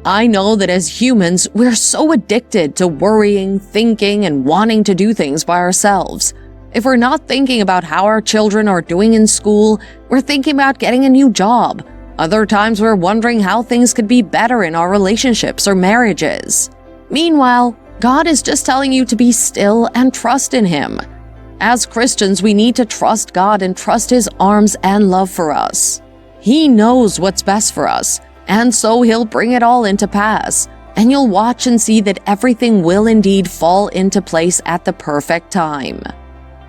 I know that as humans, we're so addicted to worrying, thinking, and wanting to do things by ourselves. If we're not thinking about how our children are doing in school, we're thinking about getting a new job. Other times we're wondering how things could be better in our relationships or marriages. Meanwhile, God is just telling you to be still and trust in Him. As Christians, we need to trust God and trust His arms and love for us. He knows what's best for us, and so He'll bring it all into pass, and you'll watch and see that everything will indeed fall into place at the perfect time.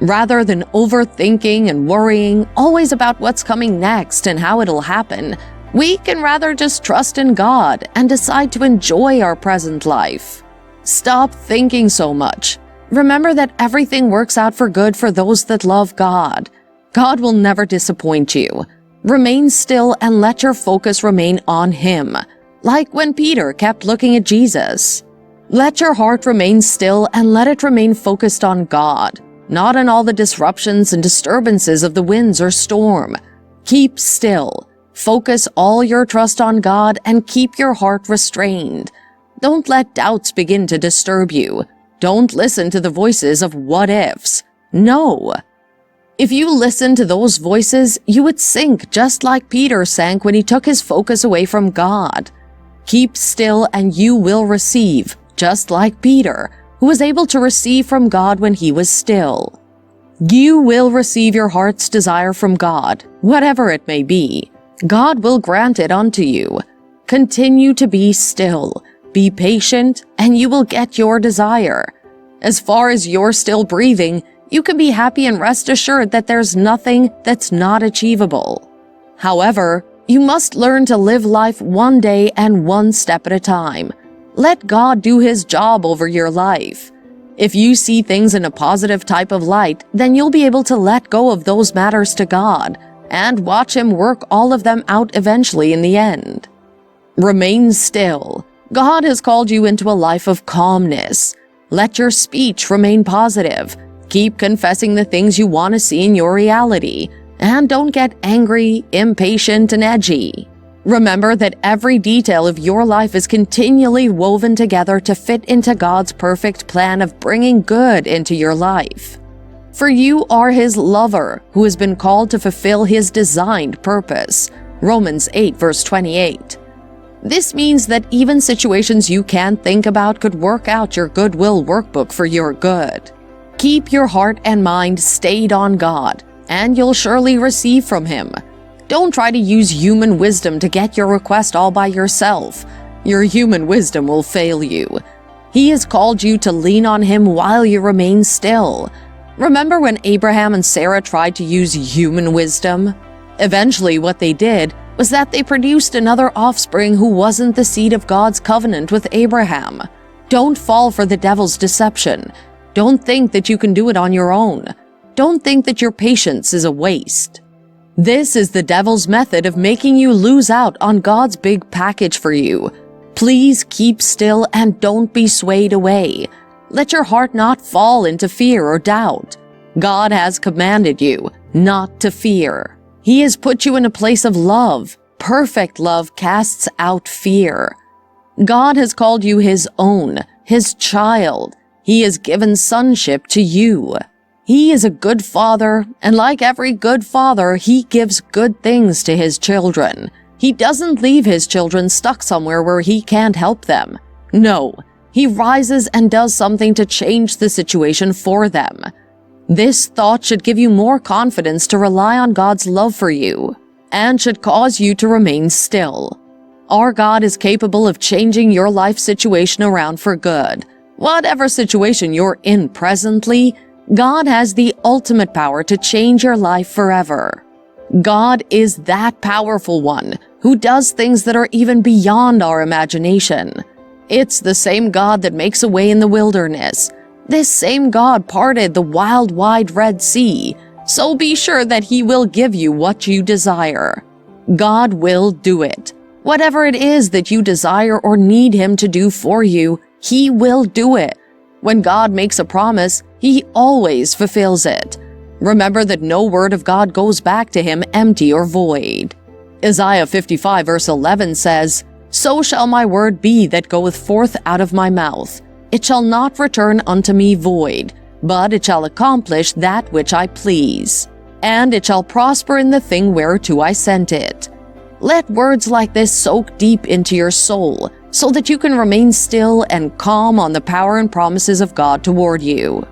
Rather than overthinking and worrying always about what's coming next and how it'll happen, we can rather just trust in God and decide to enjoy our present life. Stop thinking so much. Remember that everything works out for good for those that love God. God will never disappoint you. Remain still and let your focus remain on Him, like when Peter kept looking at Jesus. Let your heart remain still and let it remain focused on God, not on all the disruptions and disturbances of the winds or storm. Keep still. Focus all your trust on God and keep your heart restrained. Don't let doubts begin to disturb you. Don't listen to the voices of what-ifs. No. If you listen to those voices, you would sink just like Peter sank when he took his focus away from God. Keep still and you will receive, just like Peter, who was able to receive from God when he was still. You will receive your heart's desire from God, whatever it may be. God will grant it unto you. Continue to be still. Be patient, and you will get your desire. As far as you're still breathing, you can be happy and rest assured that there's nothing that's not achievable. However, you must learn to live life one day and one step at a time. Let God do His job over your life. If you see things in a positive type of light, then you'll be able to let go of those matters to God and watch Him work all of them out eventually in the end. Remain still. God has called you into a life of calmness. Let your speech remain positive. Keep confessing the things you want to see in your reality, and don't get angry, impatient, and edgy. Remember that every detail of your life is continually woven together to fit into God's perfect plan of bringing good into your life. For you are His lover, who has been called to fulfill His designed purpose. Romans 8, verse 28. This means that even situations you can't think about could work out your goodwill workbook for your good. Keep your heart and mind stayed on God, and you'll surely receive from Him. Don't try to use human wisdom to get your request all by yourself. Your human wisdom will fail you. He has called you to lean on Him while you remain still. Remember when Abraham and Sarah tried to use human wisdom? Eventually, what they did was that they produced another offspring who wasn't the seed of God's covenant with Abraham. Don't fall for the devil's deception. Don't think that you can do it on your own. Don't think that your patience is a waste. This is the devil's method of making you lose out on God's big package for you. Please keep still and don't be swayed away. Let your heart not fall into fear or doubt. God has commanded you not to fear. He has put you in a place of love. Perfect love casts out fear. God has called you His own, His child. He has given sonship to you. He is a good father, and like every good father, He gives good things to His children. He doesn't leave His children stuck somewhere where He can't help them. No, He rises and does something to change the situation for them. This thought should give you more confidence to rely on God's love for you, and should cause you to remain still. Our God is capable of changing your life situation around for good. Whatever situation you're in presently, God has the ultimate power to change your life forever. God is that powerful one who does things that are even beyond our imagination. It's the same God that makes a way in the wilderness. This same God parted the wild, wide Red Sea, so be sure that He will give you what you desire. God will do it. Whatever it is that you desire or need Him to do for you, He will do it. When God makes a promise, He always fulfills it. Remember that no word of God goes back to Him empty or void. Isaiah 55 verse 11 says, So shall my word be that goeth forth out of my mouth. It shall not return unto me void, but it shall accomplish that which I please, and it shall prosper in the thing whereto I sent it. Let words like this soak deep into your soul, so that you can remain still and calm on the power and promises of God toward you.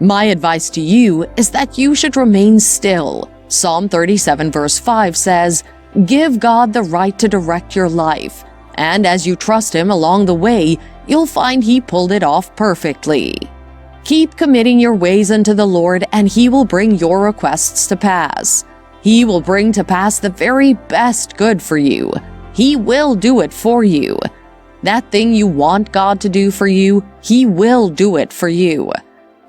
My advice to you is that you should remain still. Psalm 37 verse 5 says, "Give God the right to direct your life, and as you trust Him along the way, you'll find He pulled it off perfectly." Keep committing your ways unto the Lord, and He will bring your requests to pass. He will bring to pass the very best good for you. He will do it for you. That thing you want God to do for you, He will do it for you.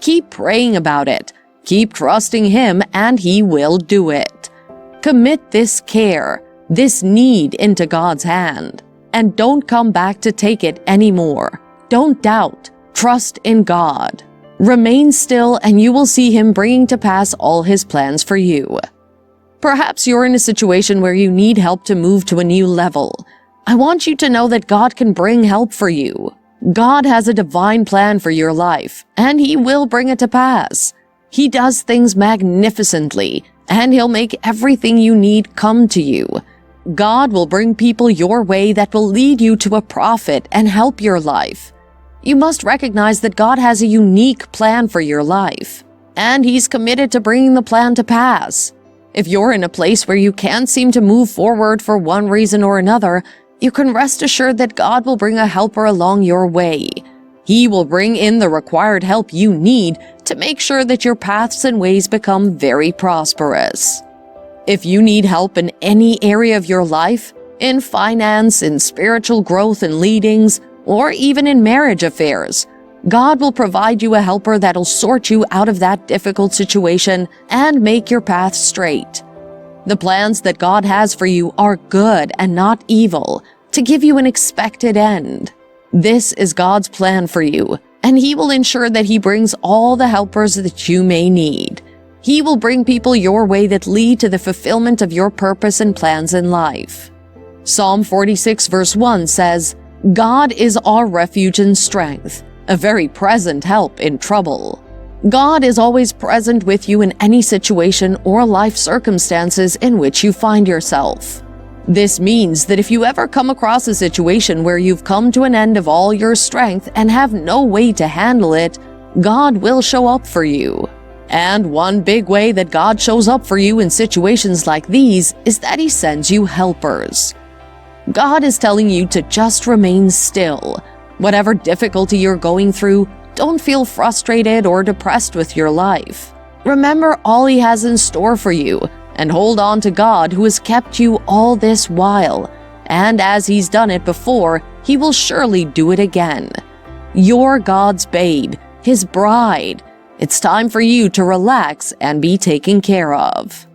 Keep praying about it. Keep trusting Him, and He will do it. Commit this care, this need into God's hand, and don't come back to take it anymore. Don't doubt. Trust in God. Remain still, and you will see Him bringing to pass all His plans for you. Perhaps you're in a situation where you need help to move to a new level. I want you to know that God can bring help for you. God has a divine plan for your life, and He will bring it to pass. He does things magnificently, and He'll make everything you need come to you. God will bring people your way that will lead you to a profit and help your life. You must recognize that God has a unique plan for your life, and He's committed to bringing the plan to pass. If you're in a place where you can't seem to move forward for one reason or another, you can rest assured that God will bring a helper along your way. He will bring in the required help you need to make sure that your paths and ways become very prosperous. If you need help in any area of your life, in finance, in spiritual growth and leadings, or even in marriage affairs, God will provide you a helper that'll sort you out of that difficult situation and make your path straight. The plans that God has for you are good and not evil, to give you an expected end. This is God's plan for you, and He will ensure that He brings all the helpers that you may need. He will bring people your way that lead to the fulfillment of your purpose and plans in life. Psalm 46 verse 1 says, "God is our refuge and strength, a very present help in trouble." God is always present with you in any situation or life circumstances in which you find yourself. This means that if you ever come across a situation where you've come to an end of all your strength and have no way to handle it, God will show up for you. And one big way that God shows up for you in situations like these is that He sends you helpers. God is telling you to just remain still. Whatever difficulty you're going through, don't feel frustrated or depressed with your life. Remember all He has in store for you, and hold on to God who has kept you all this while. And as He's done it before, He will surely do it again. You're God's babe, His bride. It's time for you to relax and be taken care of.